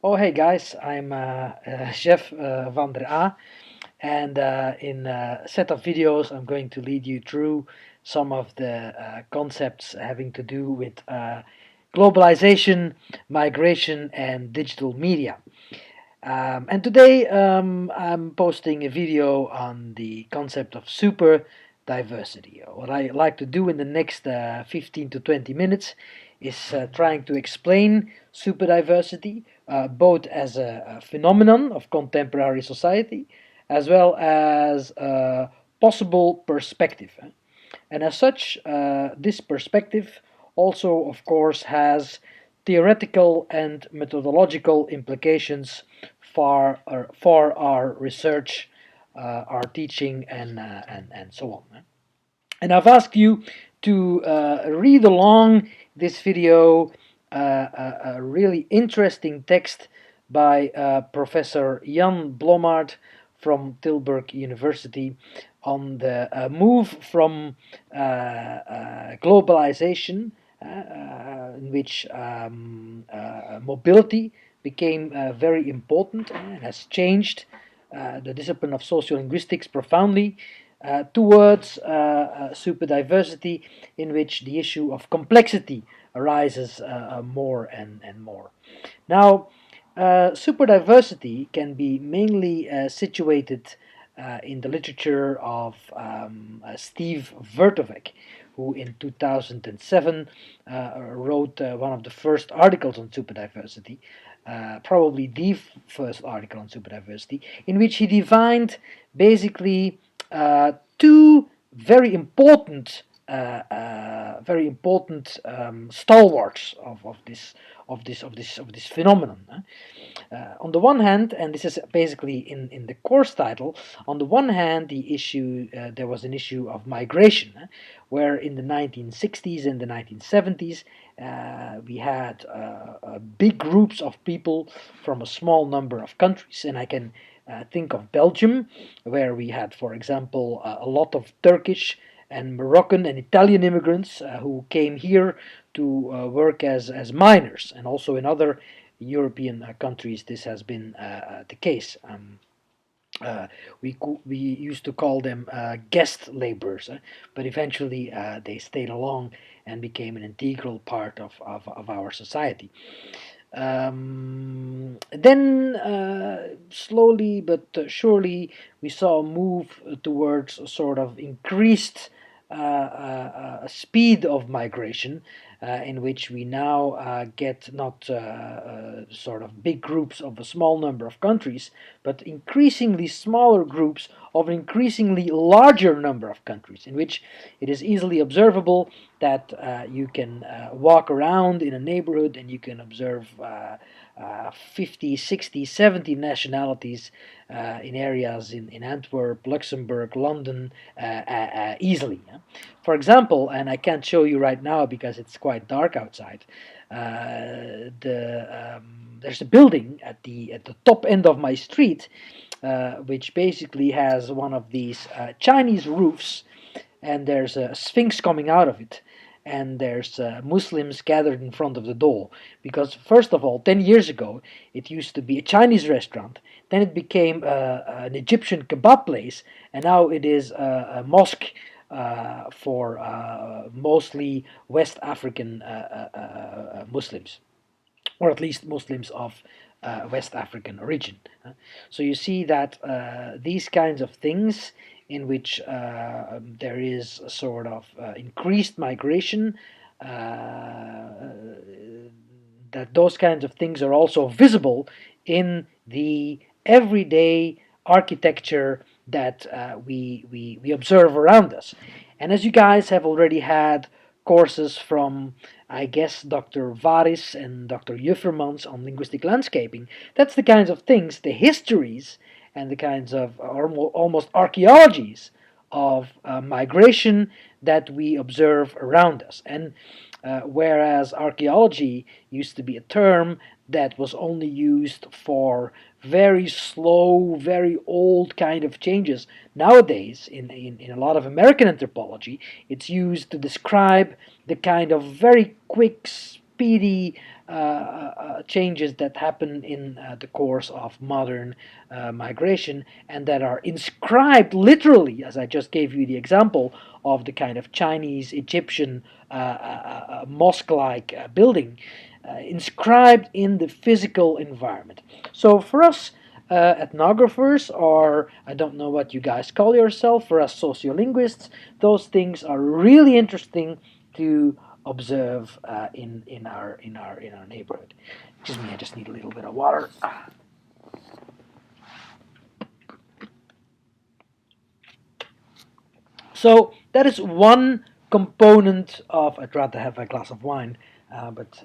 Oh, hey guys, I'm Chef van der A, and in a set of videos, I'm going to lead you through some of the concepts having to do with globalization, migration, and digital media. And today, I'm posting a video on the concept of super diversity. What I like to do in the next 15 to 20 minutes is trying to explain super diversity, both as a phenomenon of contemporary society as well as a possible perspective. And as such, this perspective also, of course, has theoretical and methodological implications for our research, our teaching, and so on. And I've asked you to read along this video a really interesting text by Professor Jan Blommaert from Tilburg University on the move from globalization, in which mobility became very important and has changed the discipline of sociolinguistics profoundly, towards super diversity, in which the issue of complexity arises more and more. Now, super diversity can be mainly situated in the literature of Steve Vertovec, who in 2007 wrote one of the first articles on superdiversity, probably the first article on superdiversity, in which he defined basically two very important stalwarts of this phenomenon. On the one hand, and this is basically in the course title, on the one hand, there was an issue of migration, where in the 1960s and the 1970s we had big groups of people from a small number of countries, and I can think of Belgium, where we had, for example, a lot of Turkish and Moroccan and Italian immigrants who came here to work as miners, and also in other European countries this has been the case. Uh, we used to call them guest laborers, but eventually they stayed along and became an integral part of our society. Then, slowly but surely, we saw a move towards a sort of increased speed of migration, in which we now get not sort of big groups of a small number of countries, but increasingly smaller groups of an increasingly larger number of countries, in which it is easily observable that you can walk around in a neighborhood and you can observe 50, 60, 70 nationalities in areas in Antwerp, Luxembourg, London, easily. For example, and I can't show you right now because it's quite dark outside, there's a building at the top end of my street, which basically has one of these Chinese roofs, and there's a sphinx coming out of it, and there's Muslims gathered in front of the door. Because first of all, 10 years ago, it used to be a Chinese restaurant, then it became an Egyptian kebab place, and now it is a mosque for mostly West African Muslims, or at least Muslims of West African origin. So you see that these kinds of things, in which there is a sort of increased migration, that those kinds of things are also visible in the everyday architecture that we observe around us. And as you guys have already had courses from, I guess, Dr. Varis and Dr. Juffermans on linguistic landscaping, that's the kinds of things, the histories, and the kinds of almost archaeologies of migration that we observe around us. And whereas archaeology used to be a term that was only used for very slow, very old kind of changes, nowadays in a lot of American anthropology, it's used to describe the kind of very quick, speedy changes that happen in the course of modern migration, and that are inscribed literally, as I just gave you the example of the kind of Chinese Egyptian mosque-like building, inscribed in the physical environment. So for us ethnographers, or I don't know what you guys call yourself, for us sociolinguists, those things are really interesting to observe in our neighborhood. Excuse me, I just need a little bit of water. So that is one component of. I'd rather have a glass of wine, but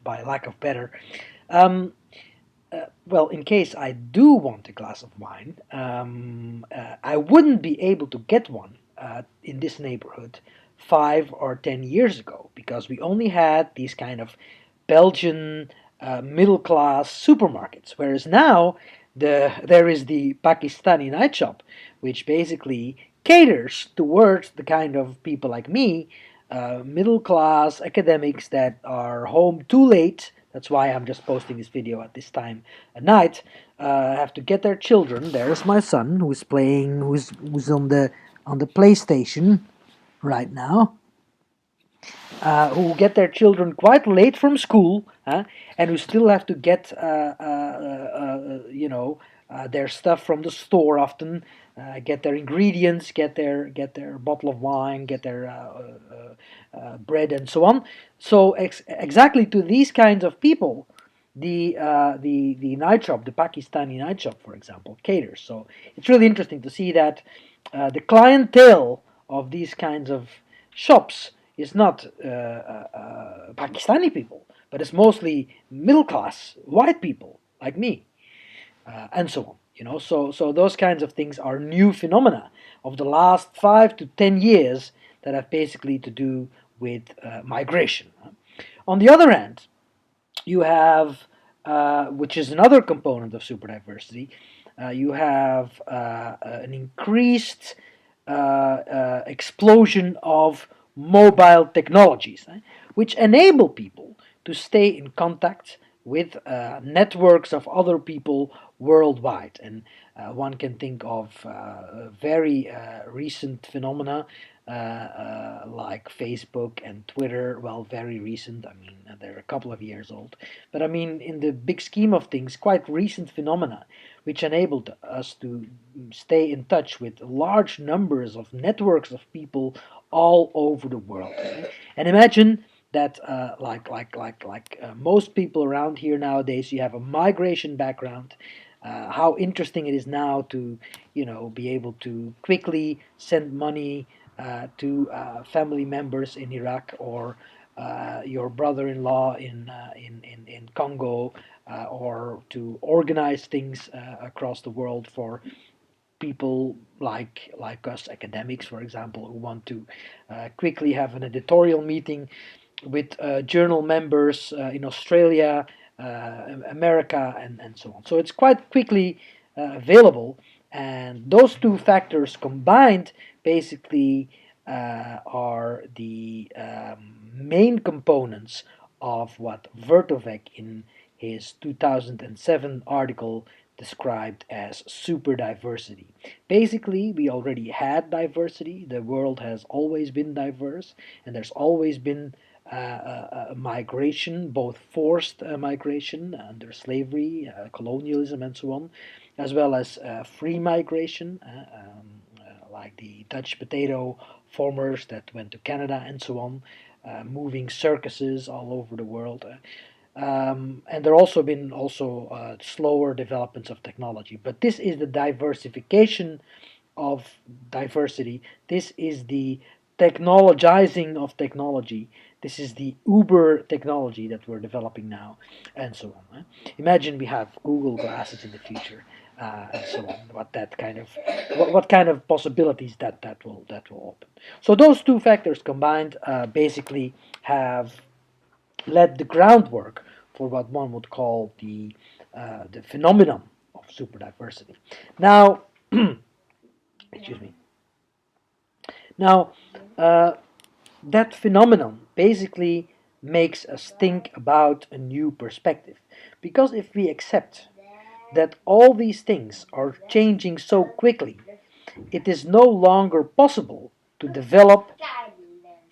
by lack of better. Um, well, in case I do want a glass of wine, I wouldn't be able to get one in this neighborhood 5 or 10 years ago, because we only had these kind of Belgian middle class supermarkets. Whereas now there is the Pakistani night shop, which basically caters towards the kind of people like me, middle class academics that are home too late. That's why I'm just posting this video at this time at night. Have to get their children. There's my son who's playing, who's on the PlayStation right now. Who get their children quite late from school, and who still have to get their stuff from the store often, get their ingredients, get their bottle of wine, get their bread and so on. So exactly to these kinds of people, the night shop, the Pakistani night shop, for example, caters. So it's really interesting to see that the clientele of these kinds of shops is not Pakistani people, but it's mostly middle class white people like me, and so on. So those kinds of things are new phenomena of the last 5 to 10 years that have basically to do with migration. On the other hand, you have, which is another component of superdiversity, you have an increased explosion of mobile technologies, which enable people to stay in contact with networks of other people worldwide. And one can think of very recent phenomena like Facebook and Twitter. Well, very recent. I mean, they're a couple of years old. But I mean, in the big scheme of things, quite recent phenomena, which enabled us to stay in touch with large numbers of networks of people all over the world. And imagine that, most people around here nowadays, you have a migration background. How interesting it is now to, be able to quickly send money to family members in Iraq, or your brother-in-law in Congo, or to organize things across the world for people like us academics, for example, who want to quickly have an editorial meeting with journal members in Australia, America, and so on. So it's quite quickly available, and those two factors combined basically are the main components of what Vertovec in his 2007 article described as superdiversity. Basically, we already had diversity. The world has always been diverse, and there's always been migration, both forced migration under slavery, colonialism, and so on, as well as free migration, like the Dutch potato farmers that went to Canada and so on, moving circuses all over the world. And there also been slower developments of technology. But this is the diversification of diversity. This is the technologizing of technology. This is the Uber technology that we're developing now, and so on. Imagine we have Google glasses in the future, and so on. What kind of possibilities that will open. So those two factors combined basically have led the groundwork for what one would call the phenomenon of superdiversity. Now, excuse me. Now, that phenomenon basically makes us think about a new perspective. Because if we accept that all these things are changing so quickly, it is no longer possible to develop.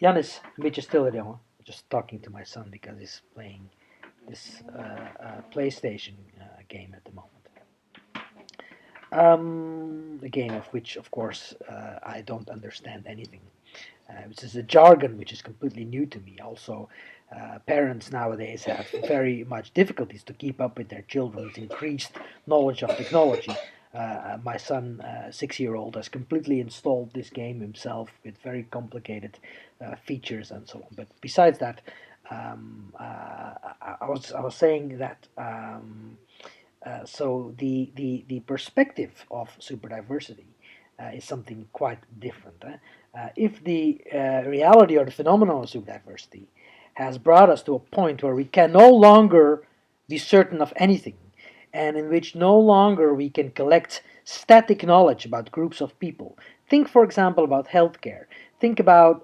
Janis, een beetje stiller, jongen. Just talking to my son because he's playing this PlayStation game at the moment. A game of which, of course, I don't understand anything. Which is a jargon which is completely new to me. Also, parents nowadays have very much difficulties to keep up with their children's increased knowledge of technology. My son, 6-year-old, has completely installed this game himself with very complicated features and so on. But besides that, I was saying that. So the perspective of superdiversity is something quite different. If the reality or the phenomenon of superdiversity has brought us to a point where we can no longer be certain of anything, and in which no longer we can collect static knowledge about groups of people. Think, for example, about healthcare. Think about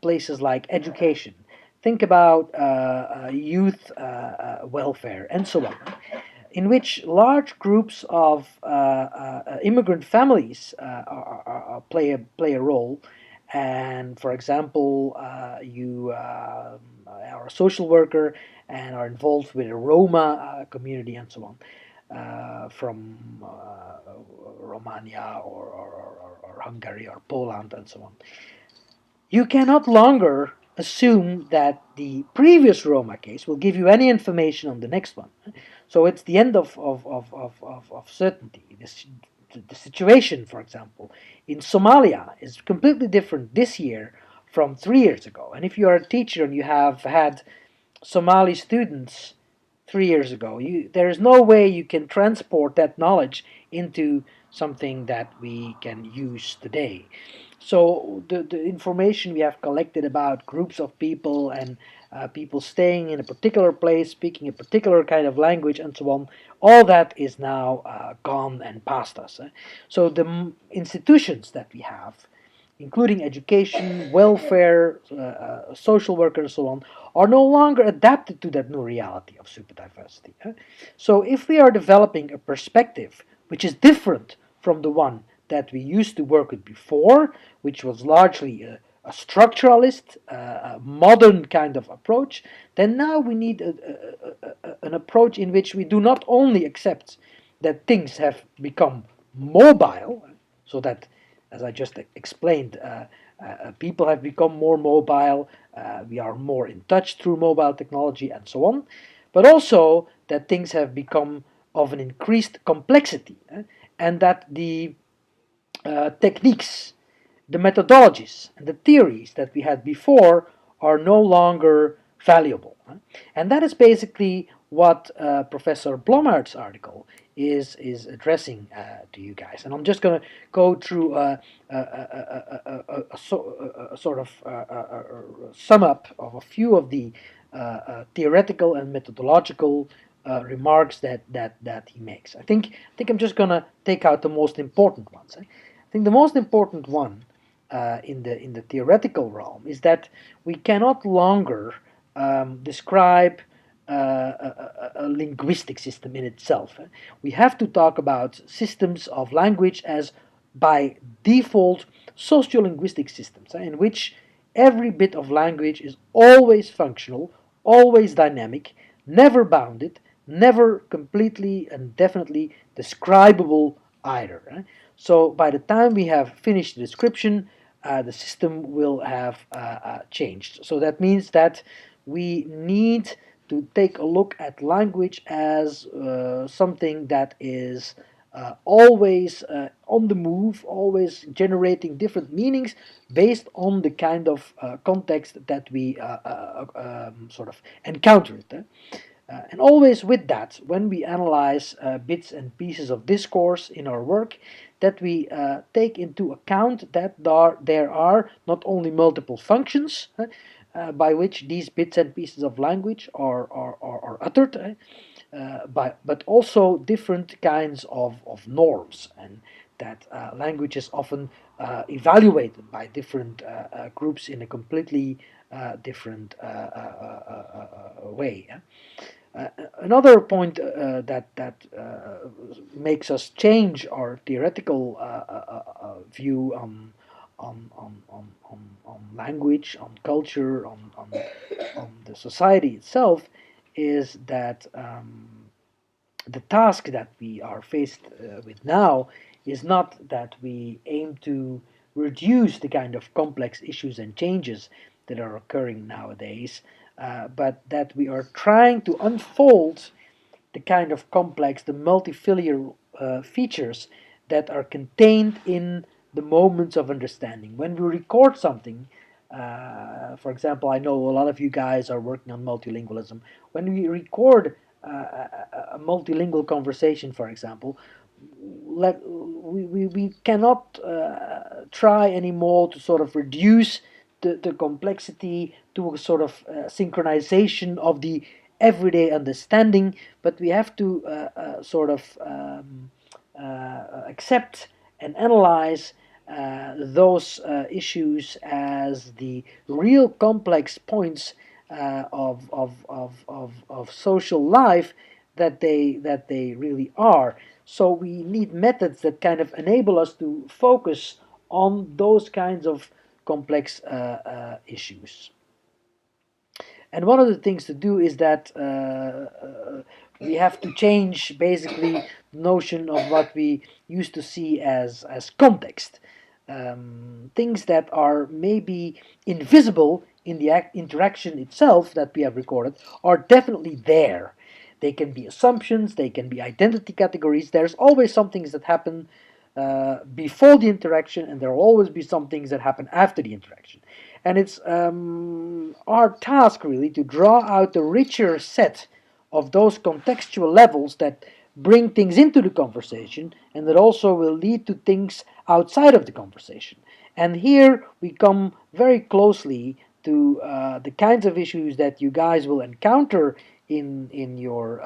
places like education. Think about youth welfare and so on, in which large groups of immigrant families play a role. And for example, you are a social worker and are involved with a Roma community and so on, from Romania or Hungary or Poland and so on. You cannot longer assume that the previous Roma case will give you any information on the next one. So it's the end of certainty. The situation, for example, in Somalia is completely different this year from 3 years ago. And if you are a teacher and you have had Somali students 3 years ago, there is no way you can transport that knowledge into something that we can use today. So the information we have collected about groups of people and people staying in a particular place, speaking a particular kind of language, and so on, all that is now gone and past us. So the institutions that we have, including education, welfare, social workers, and so on, are no longer adapted to that new reality of superdiversity. So if we are developing a perspective which is different from the one that we used to work with before, which was largely a structuralist, a modern kind of approach, then now we need an approach in which we do not only accept that things have become mobile, so that, as I just explained, people have become more mobile, we are more in touch through mobile technology and so on, but also that things have become of an increased complexity, and that the techniques, the methodologies, and the theories that we had before are no longer valuable. And that is basically what Professor Blommaert's article is addressing to you guys. And I'm just going to go through a sort of sum up of a few of the theoretical and methodological remarks that he makes. I think I'm just going to take out the most important ones. I think the most important one in the theoretical realm is that we cannot longer describe a linguistic system in itself. We have to talk about systems of language as, by default, sociolinguistic systems, in which every bit of language is always functional, always dynamic, never bounded, never completely and definitely describable either. So by the time we have finished the description, the system will have changed. So that means that we need to take a look at language as something that is always on the move, always generating different meanings based on the kind of context that we sort of encounter it. And always with that, when we analyze bits and pieces of discourse in our work, that we take into account that there are not only multiple functions by which these bits and pieces of language are uttered, but also different kinds of norms, and that language is often evaluated by different groups in a completely way. Another point makes us change our theoretical view on language, on culture, on the society itself, is that the task that we are faced with now is not that we aim to reduce the kind of complex issues and changes that are occurring nowadays, but that we are trying to unfold the kind of complex, the multifilial features that are contained in the moments of understanding. When we record something, for example, I know a lot of you guys are working on multilingualism. When we record a multilingual conversation, for example, we cannot try anymore to sort of reduce the complexity to a sort of synchronization of the everyday understanding, but we have to sort of accept and analyze those issues as the real complex points of social life that they really are. So we need methods that kind of enable us to focus on those kinds of complex issues. And one of the things to do is that we have to change basically the notion of what we used to see as context. Things that are maybe invisible in the interaction itself that we have recorded are definitely there. They can be assumptions, they can be identity categories. There's always some things that happen before the interaction, and there will always be some things that happen after the interaction. And it's our task really to draw out the richer set of those contextual levels that bring things into the conversation and that also will lead to things outside of the conversation. And here we come very closely to the kinds of issues that you guys will encounter in your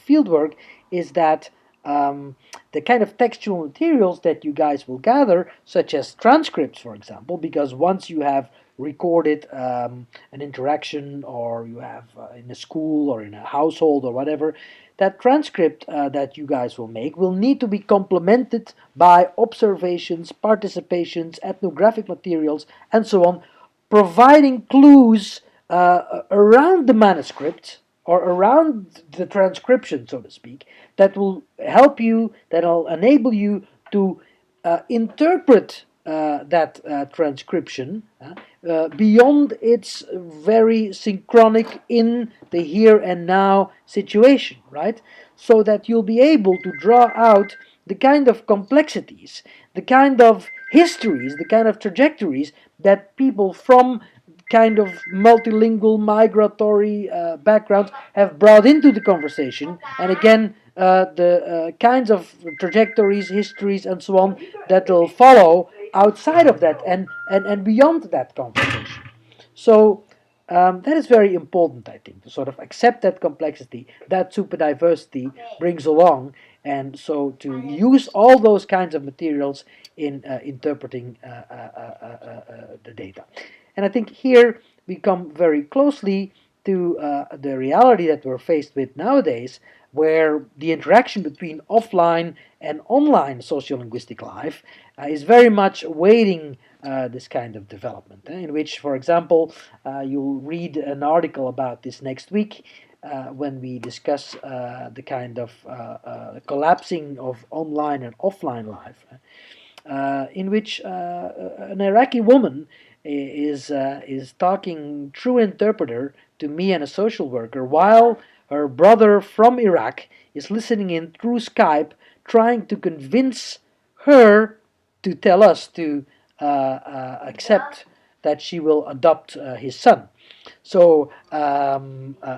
fieldwork, is that the kind of textual materials that you guys will gather, such as transcripts, for example, because once you have recorded an interaction, or you have in a school or in a household or whatever, that transcript that you guys will make will need to be complemented by observations, participations, ethnographic materials, and so on, providing clues around the manuscript or around the transcription, so to speak, that will help you, that will enable you to interpret that transcription beyond its very synchronic in the here and now situation, right? So that you'll be able to draw out the kind of complexities, the kind of histories, the kind of trajectories that people from kind of multilingual migratory backgrounds have brought into the conversation, and again the kinds of trajectories, histories, and so on that will follow outside of that and beyond that conversation. So that is very important, I think, to sort of accept that complexity that superdiversity brings along, and so to use all those kinds of materials in interpreting the data. And I think here we come very closely to the reality that we're faced with nowadays, where the interaction between offline and online sociolinguistic life is very much awaiting this kind of development, in which, for example, you'll read an article about this next week when we discuss the kind of collapsing of online and offline life, in which an Iraqi woman is talking through interpreter to me and a social worker, while her brother from Iraq is listening in through Skype, trying to convince her to tell us to accept that she will adopt his son. So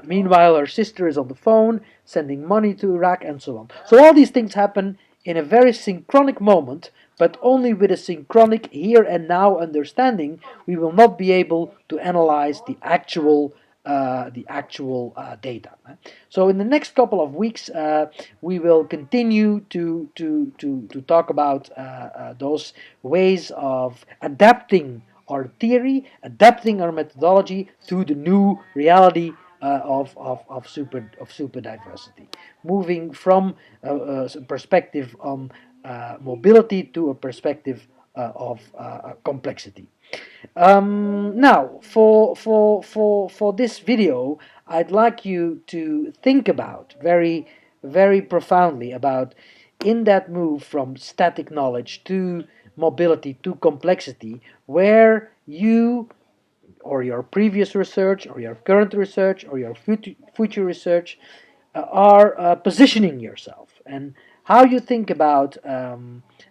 meanwhile, her sister is on the phone sending money to Iraq and so on. So all these things happen in a very synchronic moment, but only with a synchronic here and now understanding, we will not be able to analyze the actual data. So in the next couple of weeks, we will continue to talk about those ways of adapting our theory, adapting our methodology to the new reality of super diversity, moving from a perspective on mobility to a perspective of complexity. Now, for this video, I'd like you to think about very profoundly about, in that move from static knowledge to mobility to complexity, where you or your previous research or your current research or your future research are positioning yourself, and how you think about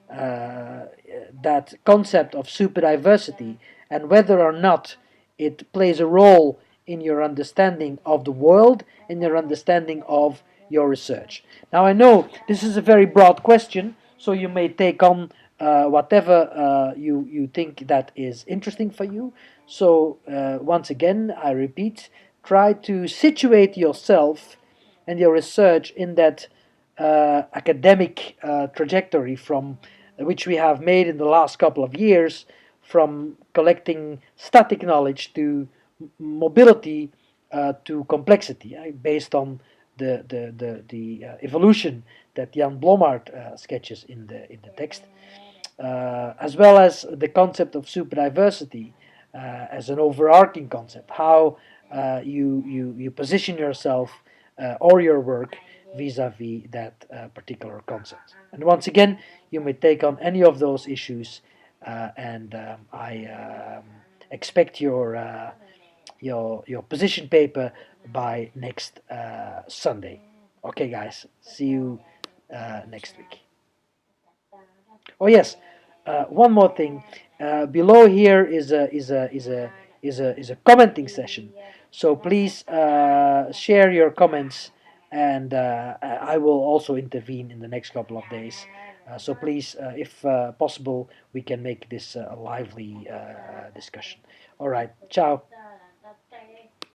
that concept of superdiversity, and whether or not it plays a role in your understanding of the world, in your understanding of your research. Now, I know this is a very broad question, so you may take on whatever you think that is interesting for you. So once again, I repeat, try to situate yourself and your research in that academic trajectory from which we have made in the last couple of years, from collecting static knowledge to mobility to complexity, based on the evolution that Jan Blommaert sketches in the text, as well as the concept of superdiversity as an overarching concept, how you position yourself or your work vis-a-vis that particular concept. And once again, you may take on any of those issues, and I expect your position paper by next Sunday. Okay, guys, see you next week. Oh yes, one more thing. Below here is a commenting session. So please share your comments, and I will also intervene in the next couple of days. So please, if possible, we can make this a lively discussion. All right, ciao.